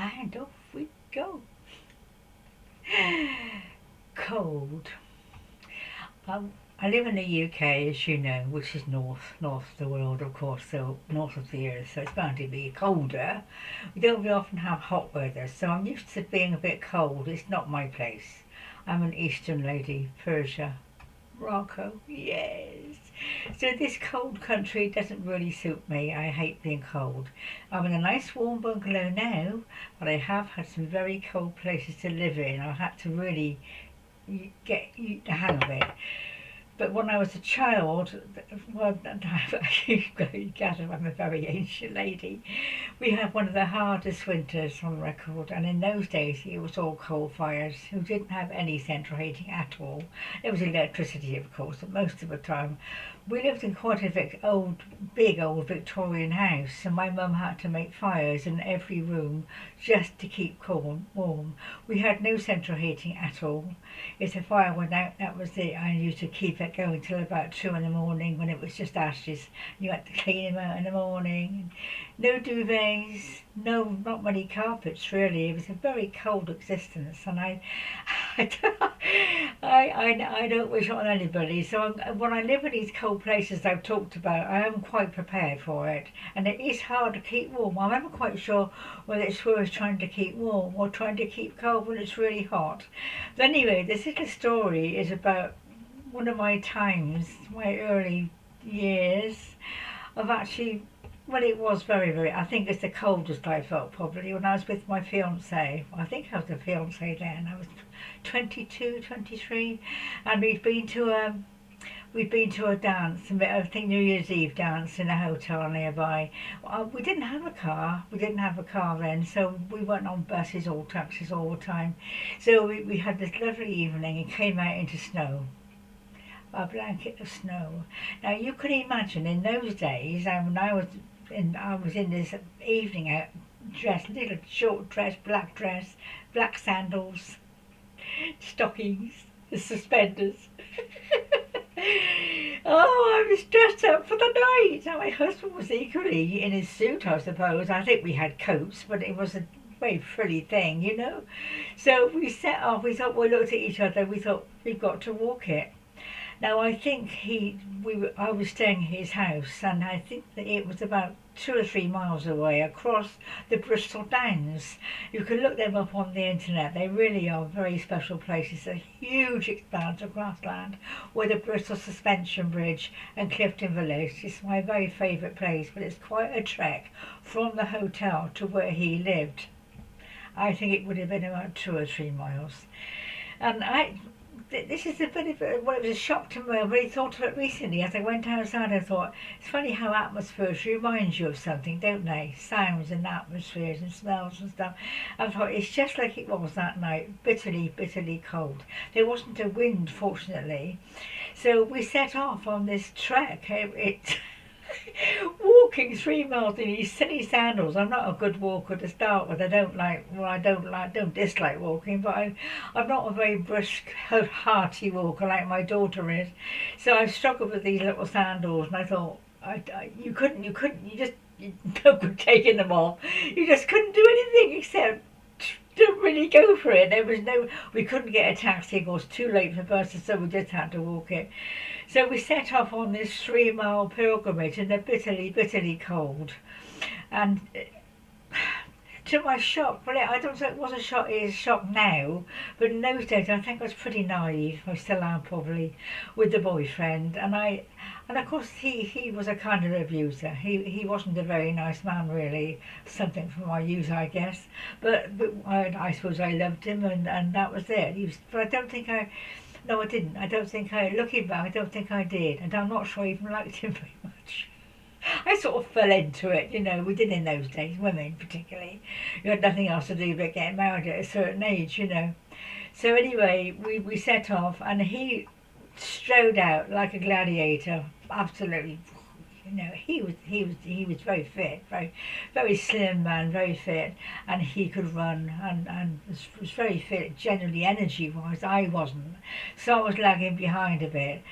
and off we go. Cold. I live in the UK, as you know, which is north of the world, of course, so north of the earth, so it's bound to be colder. We don't very often have hot weather, so I'm used to being a bit cold. It's not my place. I'm an Eastern lady, Persia, Morocco, yes. So this cold country doesn't really suit me. I hate being cold. I'm in a nice warm bungalow now, but I have had some very cold places to live in. I had to really get the hang of it. But when I was a child, well, you gather I'm a very ancient lady. We had one of the hardest winters on record, and in those days it was all coal fires. We didn't have any central heating at all. There was electricity, of course, but most of the time we lived in quite a big old Victorian house, and my mum had to make fires in every room just to keep warm. We had no central heating at all. If the fire went out, that was it. I used to keep it going till about 2 in the morning when it was just ashes. You had to clean them out in the morning. No duvets, not many carpets really. It was a very cold existence, and I, I don't wish it on anybody. So when I live in these cold places I've talked about, I am quite prepared for it, and it is hard to keep warm. I'm never quite sure whether it's worth trying to keep warm or trying to keep cold when it's really hot. But anyway, this little story is about one of my times, my early years of actually, well, it was very, I think it's the coldest I felt probably when I was with my fiance. I think I was a fiance then. I was 22, 23, and we'd been to a dance, I think New Year's Eve dance in a hotel nearby. We didn't have a car. We didn't have a car then, so we went on buses or taxis all the time. So we had this lovely evening and came out into snow, a blanket of snow. Now you can imagine in those days, when I was in this evening out dress, little short dress, black sandals, stockings, suspenders. Oh, I was dressed up for the night. And my husband was equally in his suit, I suppose. I think we had coats, but it was a very frilly thing, you know. So we set off. We looked at each other. We thought we've got to walk it. Now I think I was staying at his house, and I think that it was about 2 or 3 miles away across the Bristol Downs. You can look them up on the internet. They really are very special places. A huge expanse of grassland with a Bristol Suspension Bridge and Clifton Village. It's my very favourite place, but it's quite a trek from the hotel to where he lived. I think it would have been about 2 or 3 miles. And this is a bit of well, it was a shock to me. I really thought of it recently as I went outside. I thought it's funny how atmospheres remind you of something, don't they? Sounds and atmospheres and smells and stuff. I thought it's just like it was that night, bitterly cold. There wasn't a wind, fortunately, so we set off on this trek. It walking 3 miles in these silly sandals. I'm not a good walker to start with. I don't dislike walking, but I'm not a very brisk, hearty walker like my daughter is. So I struggled with these little sandals, and I thought, you just no good taking them off. You just couldn't do anything except didn't really go for it. We couldn't get a taxi. It was too late for buses, so we just had to walk it. So we set off on this 3 mile pilgrimage in the bitterly cold. And to my shock, well, I don't think it was a shock. It is a shock now, but in those days I think I was pretty naive. I still am probably with the boyfriend, and of course he was a kind of abuser. He wasn't a very nice man really. Something from my youth, I guess. But I suppose I loved him, and that was it. But I don't think I. No, I didn't. Looking back, I don't think I did, and I'm not sure I even liked him very much. I sort of fell into it, we did in those days, women particularly. You had nothing else to do but get married at a certain age. So anyway, we set off, and he strode out like a gladiator, absolutely. He was very fit, very slim man, very fit, and he could run and was very fit, generally energy wise. I wasn't, so I was lagging behind a bit.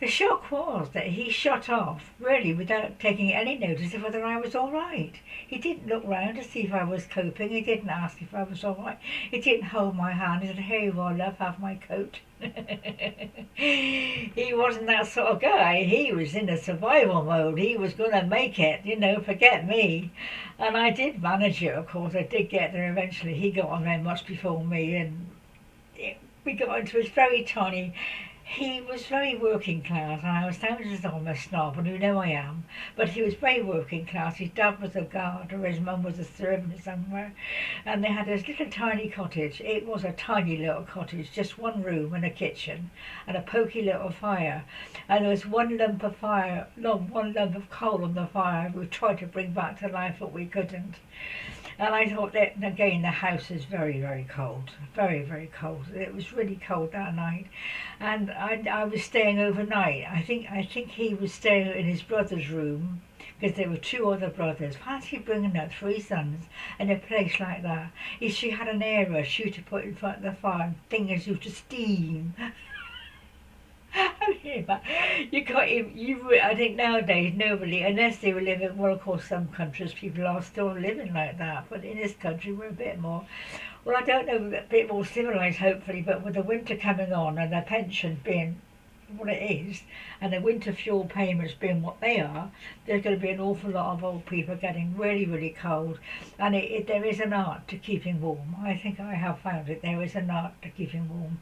The shock was that he shot off, really without taking any notice of whether I was all right. He didn't look round to see if I was coping. He didn't ask if I was all right. He didn't hold my hand. He said, "Here you are, love, have my coat." He wasn't that sort of guy. He was in a survival mode. He was going to make it, forget me. And I did manage it, of course. I did get there eventually. He got on there much before me, and we got into his very tiny. He was very working class, and I was sounded as though I'm a snob, and you know I am. But he was very working class. His dad was a gardener, his mum was a servant somewhere, and they had this little tiny cottage. It was a tiny little cottage, just one room and a kitchen, and a poky little fire. And there was one lump of coal on the fire. We tried to bring back to life, but we couldn't. And I thought that, again, the house is very, very cold. Very, very cold. It was really cold that night. And I was staying overnight. I think he was staying in his brother's room, because there were two other brothers. Fancy bringing up three sons in a place like that. She had an air rush you to put in front of the fire. Things used to steam. I think nowadays nobody, unless they were living, well, of course, some countries people are still living like that, but in this country we're a bit more, well, I don't know, a bit more civilised, hopefully, but with the winter coming on and the pension being what it is, and the winter fuel payments being what they are, there's going to be an awful lot of old people getting really, really cold. And there is an art to keeping warm. I think I have found it. There is an art to keeping warm,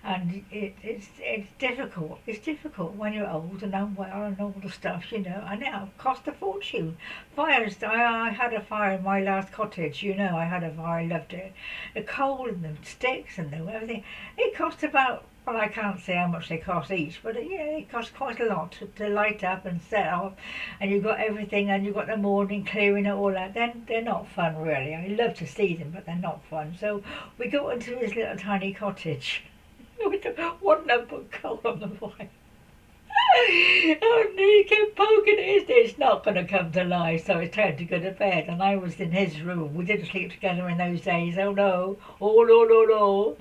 and it's difficult. It's difficult when you're old and unwell and all the stuff, and it costs a fortune. Fires. I had a fire in my last cottage. I had a fire. I loved it. The coal and the sticks and everything. It cost about. Well, I can't say how much they cost each, but it costs quite a lot to light up and set off, and you've got everything, and you've got the morning clearing it all out. They're not fun, really. I love to see them, but they're not fun. So we got into this little tiny cottage with one lump of coal on the fire. And he kept poking it. It's not going to come to life, so it's time to go to bed. And I was in his room. We didn't sleep together in those days. Oh no. Oh no, no, no.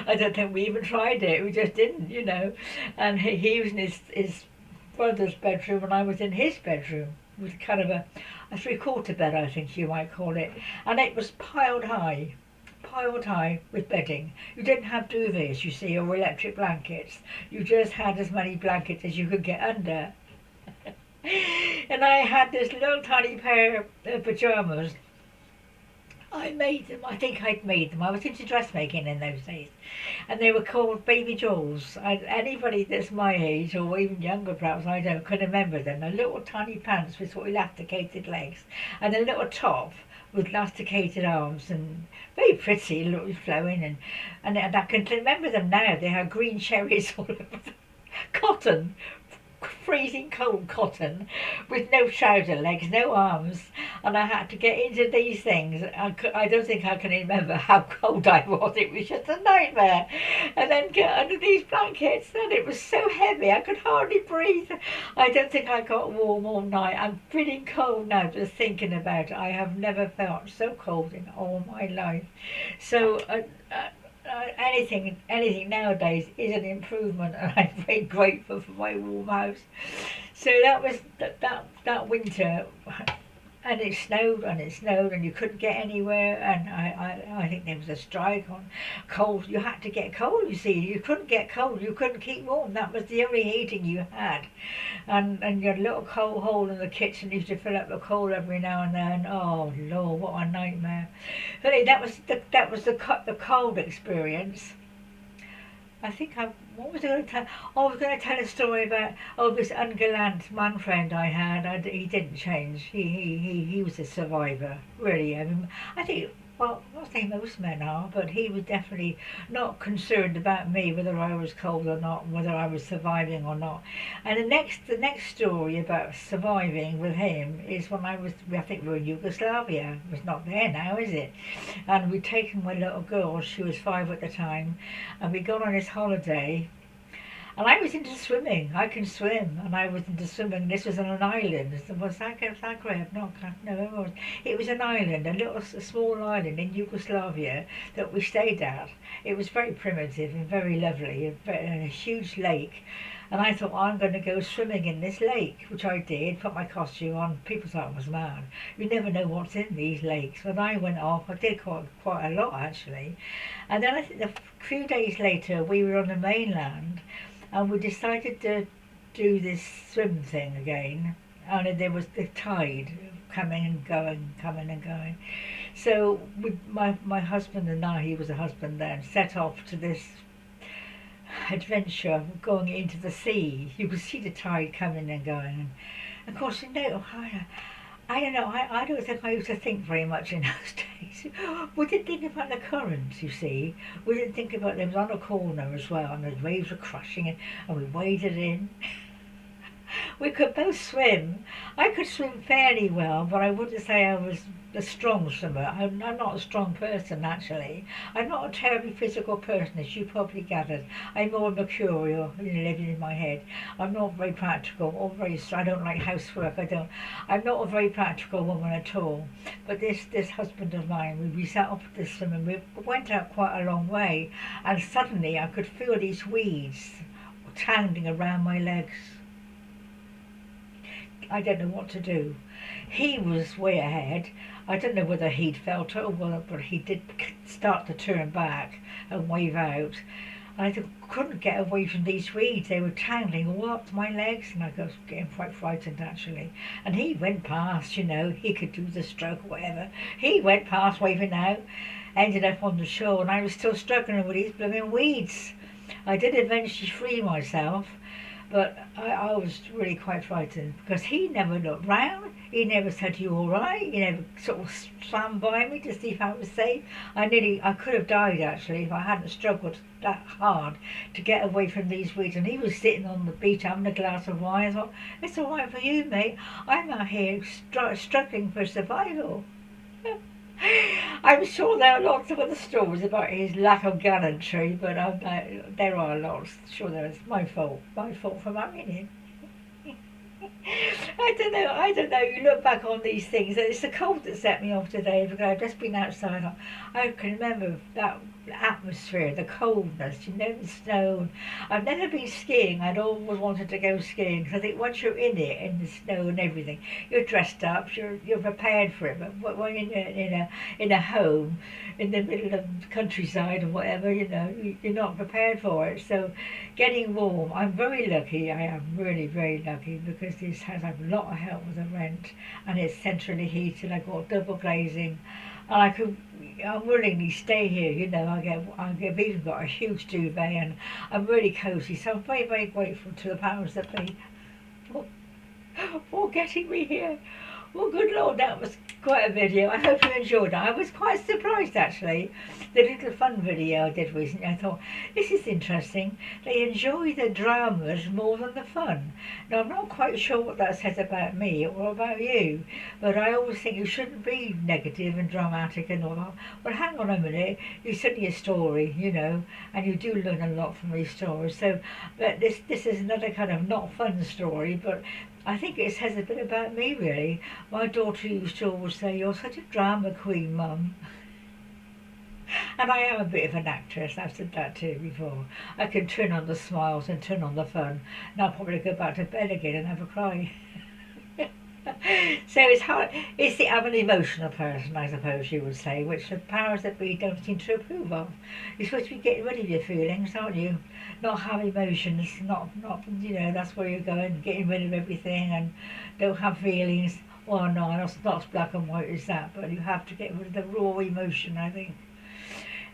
I don't think we even tried it. We just didn't, And he was in his brother's bedroom, and I was in his bedroom with kind of a three-quarter bed, I think you might call it. And it was piled high with bedding. You didn't have duvets, you see, or electric blankets. You just had as many blankets as you could get under. And I had this little tiny pair of pyjamas. I made them. I think I'd made them. I was into dressmaking in those days. And they were called baby dolls. Anybody that's my age, or even younger perhaps, I don't, can remember them. The little tiny pants with sort of elasticated legs, and a little top with elasticated arms, and very pretty, little flowing, and I can remember them now. They had green cherries all over them. Cotton, freezing cold cotton, with no trouser legs, no arms, and I had to get into these things. I don't think I can remember how cold I was. It was just a nightmare. And then get under these blankets, and it was so heavy I could hardly breathe. I don't think I got warm all night. I'm feeling cold now just thinking about it. I have never felt so cold in all my life. So anything nowadays is an improvement, and I'm very grateful for my warm house. So that was that winter, and it snowed and you couldn't get anywhere, and I think there was a strike on coal. You had to get coal, you see. You couldn't get coal, you couldn't keep warm. That was the only heating you had, and your little coal hole in the kitchen used to fill up with coal every now and then. Oh Lord, what a nightmare. But anyway, that was the cold experience. I think what was I going to tell? Oh, I was going to tell a story about this ungallant man friend I had. He didn't change. He was a survivor, really. I mean, I think. Well, I'm not saying most men are, but he was definitely not concerned about me, whether I was cold or not, whether I was surviving or not. And the next story about surviving with him is when I think we were in Yugoslavia. It's not there now, is it? And we'd taken my little girl, she was 5 at the time, and we got on this holiday. And I was into swimming. I can swim, and I was into swimming. This was on an island. Was Zagreb? No, it was. It was an island, a small island in Yugoslavia that we stayed at. It was very primitive and very lovely, a huge lake. And I thought, I'm going to go swimming in this lake, which I did, put my costume on. People thought I was mad. You never know what's in these lakes. When I went off, I did quite a lot, actually. And then I think a few days later, we were on the mainland, and we decided to do this swim thing again. And there was the tide coming and going, coming and going. So my husband and I, he was a husband then, set off to this adventure going into the sea. You could see the tide coming and going. And of course, I don't know, I don't think I used to think very much in those days. We didn't think about the currents, you see. We didn't think about them on a corner as well, and the waves were crashing, and we waded in. We could both swim. I could swim fairly well, but I wouldn't say I was a strong swimmer. I'm not a strong person, actually. I'm not a terribly physical person, as you probably gathered. I'm more mercurial, living in my head. I'm not very practical or I don't like housework. I'm not a very practical woman at all. But this husband of mine, we set off this swimming. We went out quite a long way, and suddenly I could feel these weeds tangling around my legs. I don't know what to do. He was way ahead. I don't know whether he'd felt it or whether, but he did start to turn back and wave out. I couldn't get away from these weeds. They were tangling all up to my legs, and I was getting quite frightened, actually. And he went past, he could do the stroke or whatever. He went past waving out, ended up on the shore, and I was still struggling with these blooming weeds. I did eventually free myself, but I was really quite frightened because he never looked round. He never said, "You all right?" He never sort of swam by me to see if I was safe. I could have died, actually, if I hadn't struggled that hard to get away from these weeds. And he was sitting on the beach having a glass of wine. I thought, "It's all right for you, mate. I'm out here struggling for survival." I'm sure there are lots of other stories about his lack of gallantry, but there are lots. Sure, there is my fault for marrying him. I don't know. You look back on these things. It's the cold that set me off today because I've just been outside. I can remember that atmosphere, the coldness, the snow. I've never been skiing. I'd always wanted to go skiing because I think once you're in it, in the snow and everything, you're dressed up, you're prepared for it. But when you're in a home in the middle of the countryside or whatever, you're not prepared for it. So getting warm, I'm very lucky. I am really very lucky because this has a lot of help with the rent, and it's centrally heated. I got double glazing, and I'll willingly stay here. I've even got a huge duvet, and I'm really cosy. So I'm very very grateful to the powers that be for getting me here. Well, good Lord, that was quite a video. I hope you enjoyed it. I was quite surprised, actually. The little fun video I did recently, I thought, this is interesting. They enjoy the dramas more than the fun. Now, I'm not quite sure what that says about me or about you, but I always think you shouldn't be negative and dramatic and all that. Well, hang on a minute. It's only a story, and you do learn a lot from these stories. So, but this is another kind of not fun story, but I think it says a bit about me, really. My daughter used to always say, "You're such a drama queen, Mum." And I am a bit of an actress. I've said that too before. I can turn on the smiles and turn on the fun, and I'll probably go back to bed again and have a cry. So it's hard. I'm an emotional person, I suppose you would say, which the powers that be don't seem to approve of. You're supposed to be getting rid of your feelings, aren't you? Not have emotions. Not. That's where you're going, getting rid of everything, and don't have feelings. Well, no, not as black and white as that, but you have to get rid of the raw emotion, I think.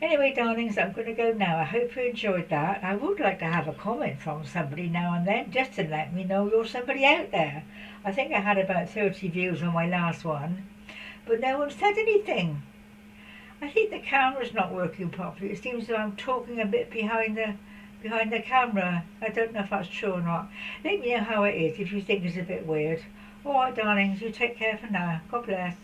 Anyway, darlings, I'm going to go now. I hope you enjoyed that. I would like to have a comment from somebody now and then, just to let me know you're somebody out there. I think I had about 30 views on my last one, but no one said anything. I think the camera's not working properly. It seems that I'm talking a bit behind the camera. I don't know if that's true or not. Let me know how it is if you think it's a bit weird. All right, darlings, you take care for now. God bless.